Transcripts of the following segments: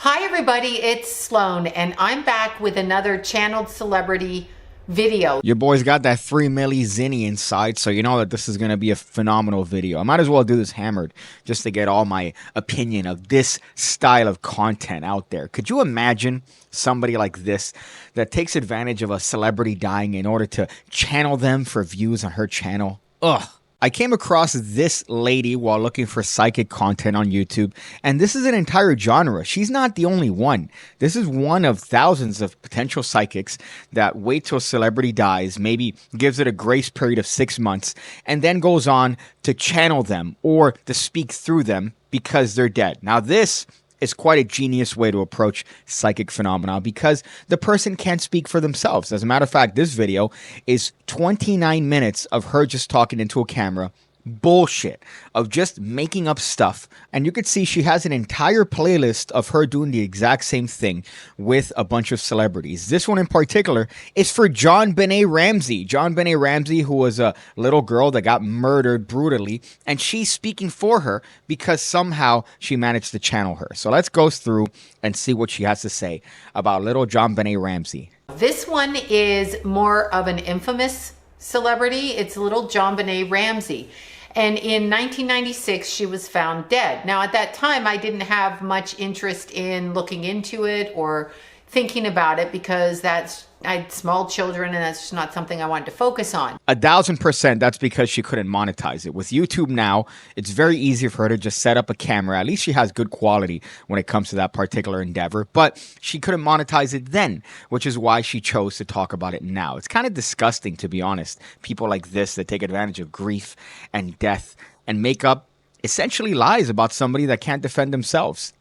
Hi everybody, it's Sloan and I'm back with another channeled celebrity video. Your boy's got that 3 milli zinny inside, so you know that this is going to be a phenomenal video. I might as well do this hammered just to get all my opinion of this style of content out there. Could you imagine somebody like this that takes advantage of a celebrity dying in order to channel them for views on her channel? Ugh. I came across this lady while looking for psychic content on YouTube, and this is an entire genre. She's not the only one. This is one of thousands of potential psychics that wait till a celebrity dies, maybe gives it a grace period of 6 months, and then goes on to channel them or to speak through them because they're dead. Now this is quite a genius way to approach psychic phenomena because the person can't speak for themselves. As a matter of fact, this video is 29 minutes of her just talking into a camera. Bullshit of just making up stuff, and you could see she has an entire playlist of her doing the exact same thing with a bunch of celebrities. This one in particular is for JonBenet Ramsey. JonBenet Ramsey, who was a little girl that got murdered brutally, and she's speaking for her because somehow she managed to channel her. So let's go through and see what she has to say about little JonBenet Ramsey. This one is more of an infamous celebrity. It's little JonBenet Ramsey. And in 1996, she was found dead. Now, at that time, I didn't have much interest in looking into it or thinking about it because I had small children and that's just not something I wanted to focus on. 1000%, that's because she couldn't monetize it. With YouTube now, it's very easy for her to just set up a camera. At least she has good quality when it comes to that particular endeavor. But she couldn't monetize it then, which is why she chose to talk about it now. It's kind of disgusting, to be honest. People like this that take advantage of grief and death and make up essentially lies about somebody that can't defend themselves.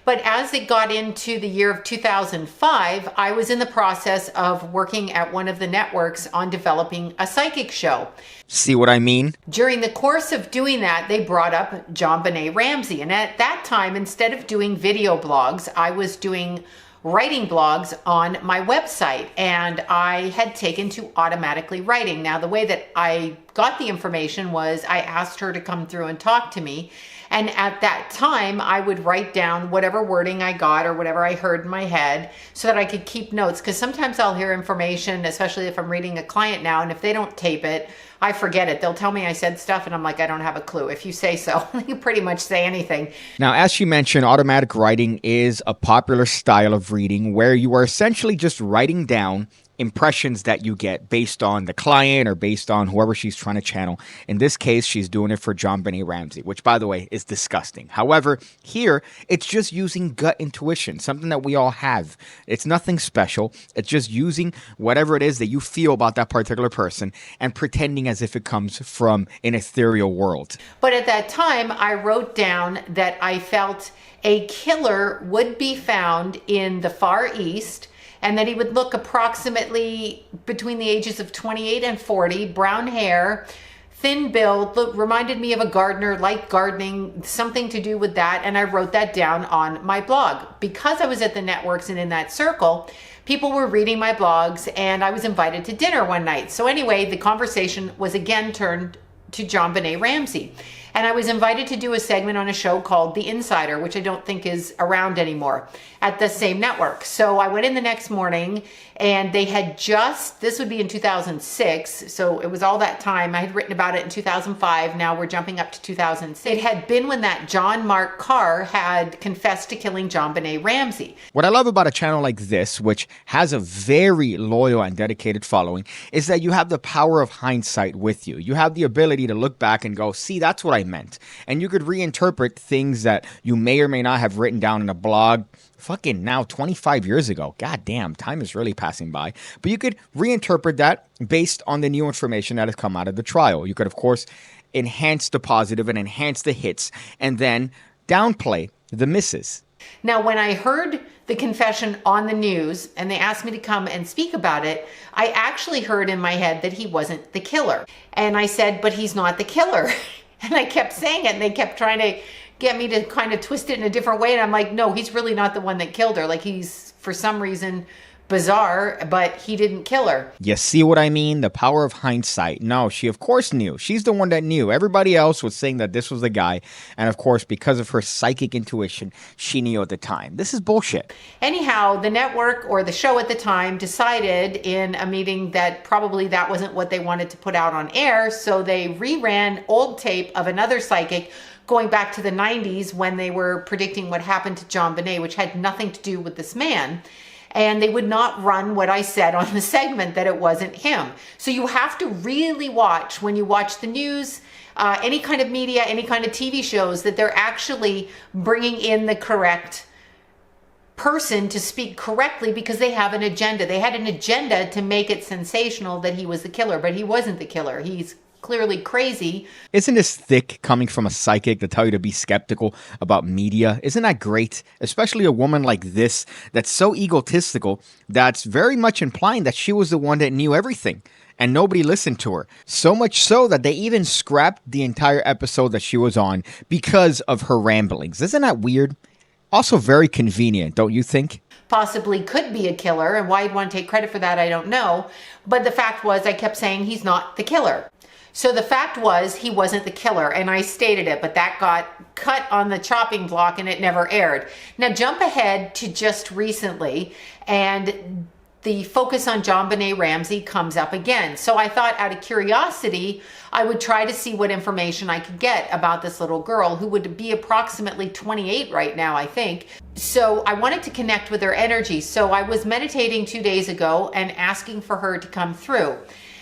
But as it got into the year of 2005, I was in the process of working at one of the networks on developing a psychic show. See what I mean? During the course of doing that, they brought up JonBenet Ramsey. And at that time, instead of doing video blogs, I was doing writing blogs on my website, and I had taken to automatically writing. Now, the way that I got the information was I asked her to come through and talk to me. And at that time, I would write down whatever wording I got or whatever I heard in my head so that I could keep notes. Because sometimes I'll hear information, especially if I'm reading a client now, and if they don't tape it, I forget it. They'll tell me I said stuff and I'm like, I don't have a clue. If you say so, you pretty much say anything. Now, as she mentioned, automatic writing is a popular style of reading where you are essentially just writing down impressions that you get based on the client or based on whoever she's trying to channel. In this case, she's doing it for JonBenet Ramsey, which, by the way, is disgusting. However, here, it's just using gut intuition, something that we all have. It's nothing special. It's just using whatever it is that you feel about that particular person and pretending as if it comes from an ethereal world. But at that time, I wrote down that I felt a killer would be found in the Far East, and that he would look approximately between the ages of 28 and 40, brown hair, thin build, reminded me of a gardener, like gardening, something to do with that. And I wrote that down on my blog. Because I was at the networks and in that circle, people were reading my blogs and I was invited to dinner one night. So anyway, the conversation was again turned to JonBenet Ramsey. And I was invited to do a segment on a show called The Insider, which I don't think is around anymore, at the same network. So I went in the next morning and they had just, this would be in 2006, so it was all that time. I had written about it in 2005, now we're jumping up to 2006. It had been when that John Mark Carr had confessed to killing JonBenet Ramsey. What I love about a channel like this, which has a very loyal and dedicated following, is that you have the power of hindsight with you. You have the ability to look back and go, see, that's what I meant. And you could reinterpret things that you may or may not have written down in a blog fucking now 25 years ago. God damn, time is really passing by. But you could reinterpret that based on the new information that has come out of the trial. You could, of course, enhance the positive and enhance the hits and then downplay the misses. Now, when I heard the confession on the news and they asked me to come and speak about it, I actually heard in my head that he wasn't the killer. And I said, but he's not the killer. And I kept saying it and they kept trying to get me to kind of twist it in a different way. And I'm like, no, he's really not the one that killed her. Like, he's, for some reason, bizarre, but he didn't kill her. You see what I mean? The power of hindsight. No, she of course knew. She's the one that knew. Everybody else was saying that this was the guy. And of course, because of her psychic intuition, she knew at the time. This is bullshit. Anyhow, the network or the show at the time decided in a meeting that probably that wasn't what they wanted to put out on air. So they reran old tape of another psychic going back to the 90s when they were predicting what happened to JonBenet, which had nothing to do with this man. And they would not run what I said on the segment, that it wasn't him. So you have to really watch when you watch the news, any kind of media, any kind of TV shows, that they're actually bringing in the correct person to speak correctly, because they have an agenda. They had an agenda to make it sensational that he was the killer, but he wasn't the killer. He's clearly crazy. Isn't this thick coming from a psychic to tell you to be skeptical about media? Isn't that great? Especially a woman like this that's so egotistical, that's very much implying that she was the one that knew everything and nobody listened to her. So much so that they even scrapped the entire episode that she was on because of her ramblings. Isn't that weird? Also very convenient, don't you think? Possibly could be a killer, and why you'd want to take credit for that, I don't know. But the fact was, I kept saying he's not the killer. So the fact was, he wasn't the killer, and I stated it, but that got cut on the chopping block and it never aired. Now jump ahead to just recently, and the focus on JonBenet Ramsey comes up again. So I thought, out of curiosity, I would try to see what information I could get about this little girl, who would be approximately 28 right now, I think. So I wanted to connect with her energy. So I was meditating 2 days ago and asking for her to come through.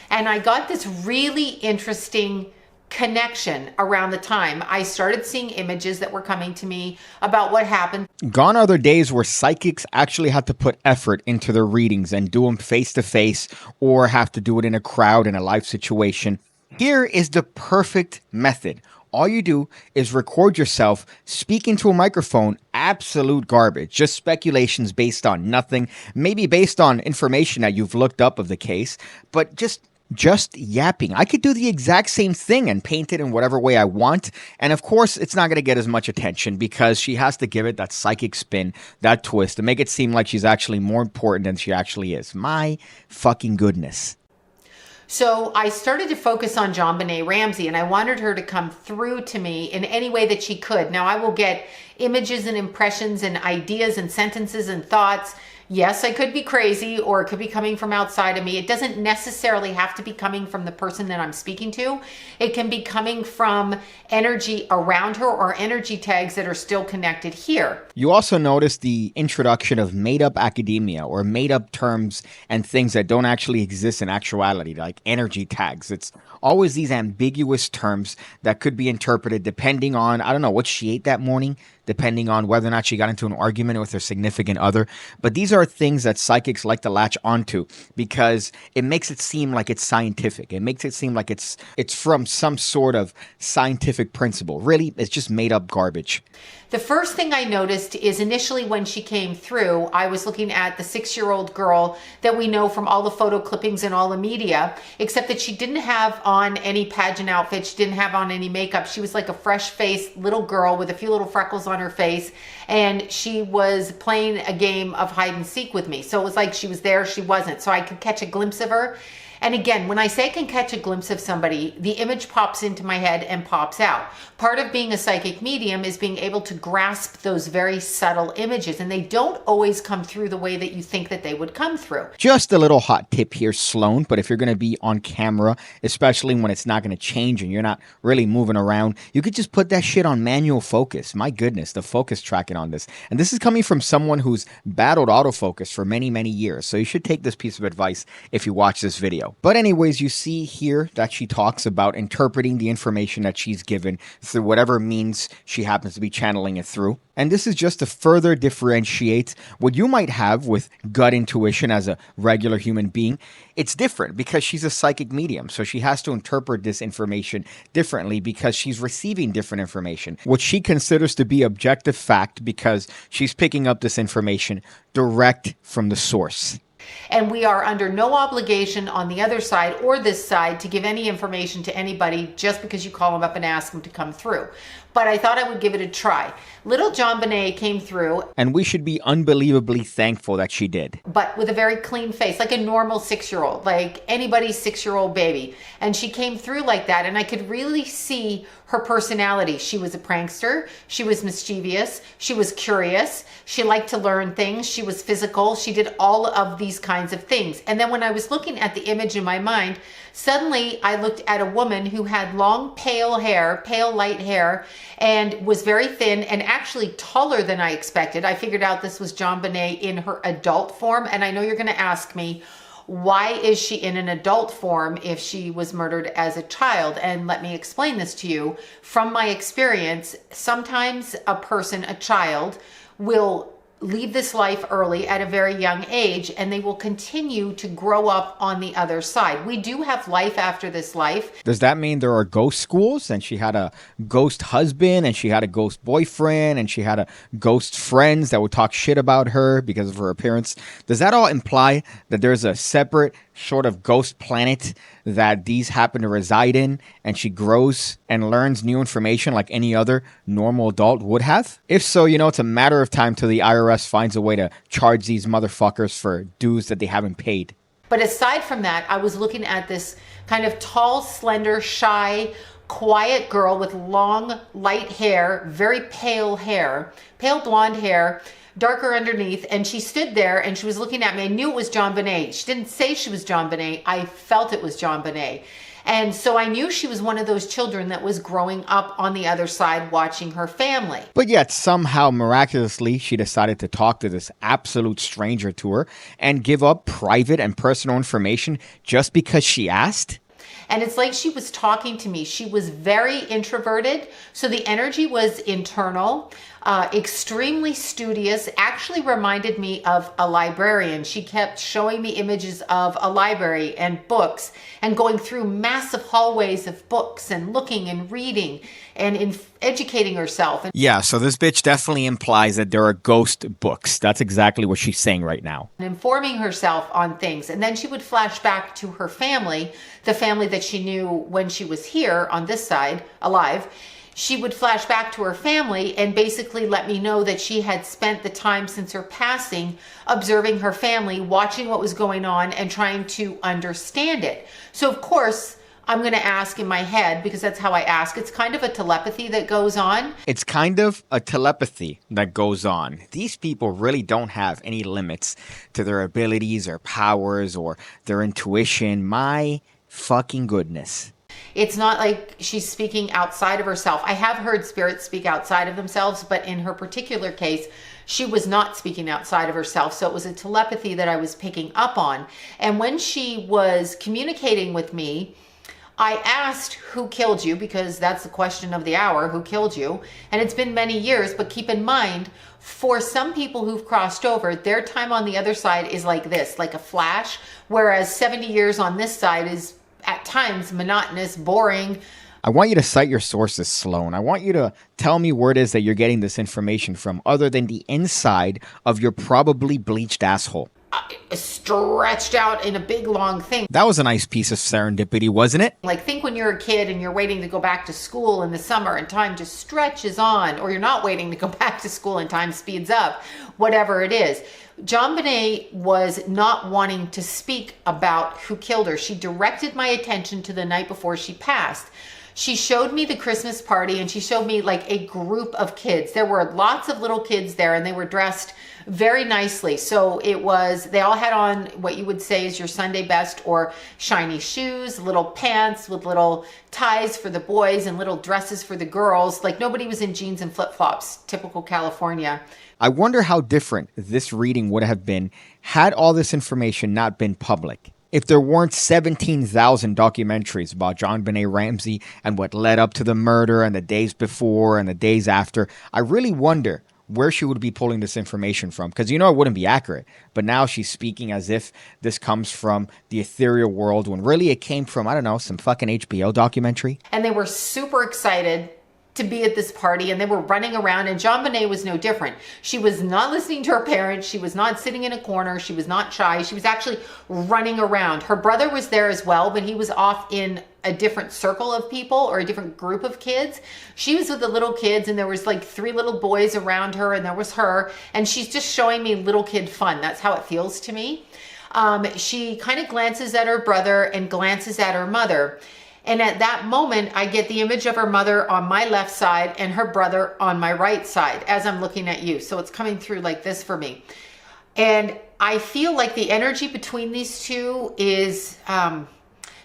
And I got this really interesting connection around the time I started seeing images that were coming to me about what happened. Gone are the days where psychics actually had to put effort into their readings and do them face to face, or have to do it in a crowd in a live situation. Here is the perfect method. All you do is record yourself, speak into a microphone, absolute garbage, just speculations based on nothing, maybe based on information that you've looked up of the case, but just yapping. I could do the exact same thing and paint it in whatever way I want. And of course, it's not going to get as much attention because she has to give it that psychic spin, that twist, to make it seem like she's actually more important than she actually is. My fucking goodness. So I started to focus on JonBenet Ramsey, and I wanted her to come through to me in any way that she could. Now, I will get images and impressions and ideas and sentences and thoughts. Yes, I could be crazy, or it could be coming from outside of me. It doesn't necessarily have to be coming from the person that I'm speaking to. It can be coming from energy around her, or energy tags that are still connected here. You also notice the introduction of made-up academia, or made-up terms and things that don't actually exist in actuality, like energy tags. It's always these ambiguous terms that could be interpreted depending on, I don't know, what she ate that morning, depending on whether or not she got into an argument with her significant other. But these are things that psychics like to latch onto because it makes it seem like it's scientific. It makes it seem like it's from some sort of scientific principle. Really, it's just made up garbage. The first thing I noticed is initially when she came through, I was looking at the 6-year-old girl that we know from all the photo clippings and all the media, except that she didn't have on any pageant outfit. She didn't have on any makeup. She was like a fresh-faced little girl with a few little freckles on her face, and she was playing a game of hide and seek with me. So it was like she was there, she wasn't. So I could catch a glimpse of her. And again, when I say I can catch a glimpse of somebody, the image pops into my head and pops out. Part of being a psychic medium is being able to grasp those very subtle images, and they don't always come through the way that you think that they would come through. Just a little hot tip here, Sloan, but if you're going to be on camera, especially when it's not going to change and you're not really moving around, you could just put that shit on manual focus. My goodness, the focus tracking on this. And this is coming from someone who's battled autofocus for many, many years. So you should take this piece of advice if you watch this video. But anyways, you see here that she talks about interpreting the information that she's given through whatever means she happens to be channeling it through. And this is just to further differentiate what you might have with gut intuition as a regular human being. It's different because she's a psychic medium, so she has to interpret this information differently because she's receiving different information, what she considers to be objective fact because she's picking up this information direct from the source. And we are under no obligation on the other side or this side to give any information to anybody just because you call them up and ask them to come through. but I thought I would give it a try. Little JonBenet came through. And we should be unbelievably thankful that she did. But with a very clean face, like a normal 6-year-old, like anybody's 6-year-old baby. And she came through like that, and I could really see her personality. She was a prankster. She was mischievous. She was curious. She liked to learn things. She was physical. She did all of these kinds of things. And then when I was looking at the image in my mind, suddenly I looked at a woman who had long, pale hair, pale light hair, and was very thin and actually taller than I expected. I figured out this was JonBenet in her adult form. And I know you're going to ask me, why is she in an adult form if she was murdered as a child? And let me explain this to you. From my experience, sometimes a person, a child, will leave this life early at a very young age, and they will continue to grow up on the other side. We do have life after this life. Does that mean there are ghost schools, and she had a ghost husband, and she had a ghost boyfriend, and she had a ghost friends that would talk shit about her because of her appearance? Does that all imply that there's a separate sort of ghost planet that these happen to reside in, and she grows and learns new information like any other normal adult would have? If so, you know, it's a matter of time till the IRS finds a way to charge these motherfuckers for dues that they haven't paid. But aside from that, I was looking at this kind of tall, slender, shy, quiet girl with long, light hair, very pale blonde hair, darker underneath, and she stood there and she was looking at me. I knew it was JonBenet. She didn't say she was JonBenet. I felt it was JonBenet. And so I knew she was one of those children that was growing up on the other side watching her family. But yet somehow, miraculously, she decided to talk to this absolute stranger to her and give up private and personal information just because she asked? And it's like she was talking to me. She was very introverted, so the energy was internal, extremely studious, actually reminded me of a librarian. She kept showing me images of a library and books and going through massive hallways of books and looking and reading and educating herself. Yeah, so this bitch definitely implies that there are ghost books. That's exactly what she's saying right now. And informing herself on things. And then she would flash back to her family, the family that she knew when she was here on this side, alive. She would flash back to her family and basically let me know that she had spent the time since her passing observing her family, watching what was going on and trying to understand it. So of course, I'm going to ask in my head, because that's how I ask. It's kind of a telepathy that goes on. It's kind of a telepathy that goes on. These people really don't have any limits to their abilities or powers or their intuition. My fucking goodness. It's not like she's speaking outside of herself. I have heard spirits speak outside of themselves, but in her particular case, she was not speaking outside of herself. So it was a telepathy that I was picking up on. And when she was communicating with me, I asked, who killed you? Because that's the question of the hour, who killed you? And it's been many years, but keep in mind, for some people who've crossed over, their time on the other side is like this, like a flash, whereas 70 years on this side is at times monotonous, boring. I want you to cite your sources, Sloan. I want you to tell me where it is that you're getting this information from, other than the inside of your probably bleached asshole. Stretched out in a big long thing. That was a nice piece of serendipity, wasn't it? Like, think when you're a kid and you're waiting to go back to school in the summer and time just stretches on, or you're not waiting to go back to school and time speeds up, whatever it is. JonBenet was not wanting to speak about who killed her. She directed my attention to the night before she passed. She showed me the Christmas party, and she showed me like a group of kids. There were lots of little kids there, and they were dressed very nicely. So it was, they all had on what you would say is your Sunday best, or shiny shoes, little pants with little ties for the boys and little dresses for the girls. Like, nobody was in jeans and flip-flops, typical California. I wonder how different this reading would have been had all this information not been public. If there weren't 17,000 documentaries about JonBenet Ramsey and what led up to the murder and the days before and the days after, I really wonder where she would be pulling this information from. Because you know it wouldn't be accurate. But now she's speaking as if this comes from the ethereal world when really it came from, I don't know, some fucking HBO documentary. And they were super excited to be at this party, and they were running around, and JonBenet was no different. She was not listening to her parents. She was not sitting in a corner. She was not shy. She was actually running around. Her brother was there as well, but he was off in a different circle of people or a different group of kids. She was with the little kids, and there was like 3 little boys around her, and there was her, and she's just showing me little kid fun. That's how it feels to me. She kind of glances at her brother and glances at her mother. And at that moment, I get the image of her mother on my left side and her brother on my right side as I'm looking at you. So it's coming through like this for me. And I feel like the energy between these two is,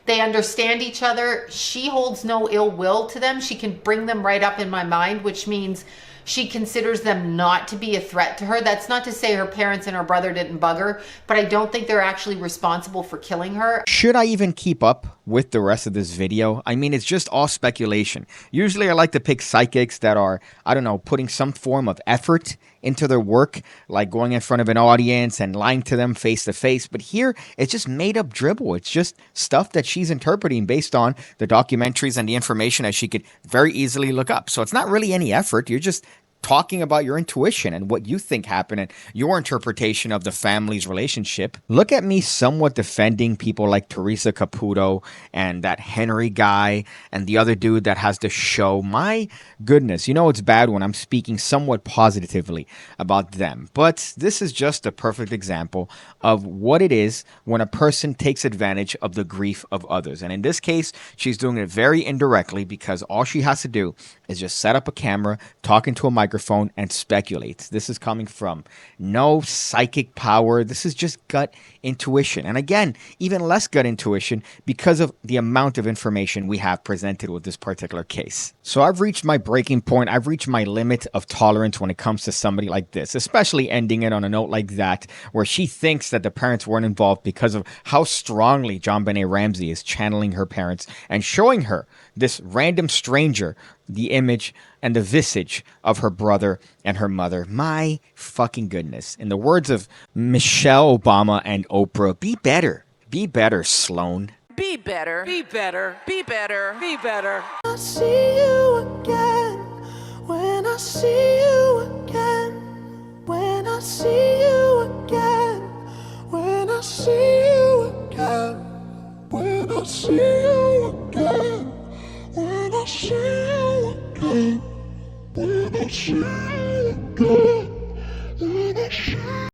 they understand each other. She holds no ill will to them. She can bring them right up in my mind, which means she considers them not to be a threat to her. That's not to say her parents and her brother didn't bug her, but I don't think they're actually responsible for killing her. Should I even keep up with the rest of this video? I mean, it's just all speculation. Usually I like to pick psychics that are, I don't know, putting some form of effort into their work, like going in front of an audience and lying to them face to face. But here, it's just made up dribble. It's just stuff that she's interpreting based on the documentaries and the information that she could very easily look up. So it's not really any effort. You're just talking about your intuition and what you think happened and your interpretation of the family's relationship. Look at me somewhat defending people like Teresa Caputo and that Henry guy and the other dude that has the show. My goodness, you know it's bad when I'm speaking somewhat positively about them. But this is just a perfect example of what it is when a person takes advantage of the grief of others. And in this case, she's doing it very indirectly because all she has to do is just set up a camera, talk into a microphone, and speculate. This is coming from no psychic power. This is just gut intuition. And again, even less gut intuition because of the amount of information we have presented with this particular case. So I've reached my breaking point. I've reached my limit of tolerance when it comes to somebody like this, especially ending it on a note like that, where she thinks that the parents weren't involved because of how strongly JonBenet Ramsey is channeling her parents and showing her, this random stranger, the image and the visage of her brother and her mother. My fucking goodness. In the words of Michelle Obama and Oprah, be better. Be better, Sloan. Be better. Be better. Be better. Be better. I see you again. When I see you again. When I see you again. When I see you again. When I see you again. When I see you again. When I see you again. When I see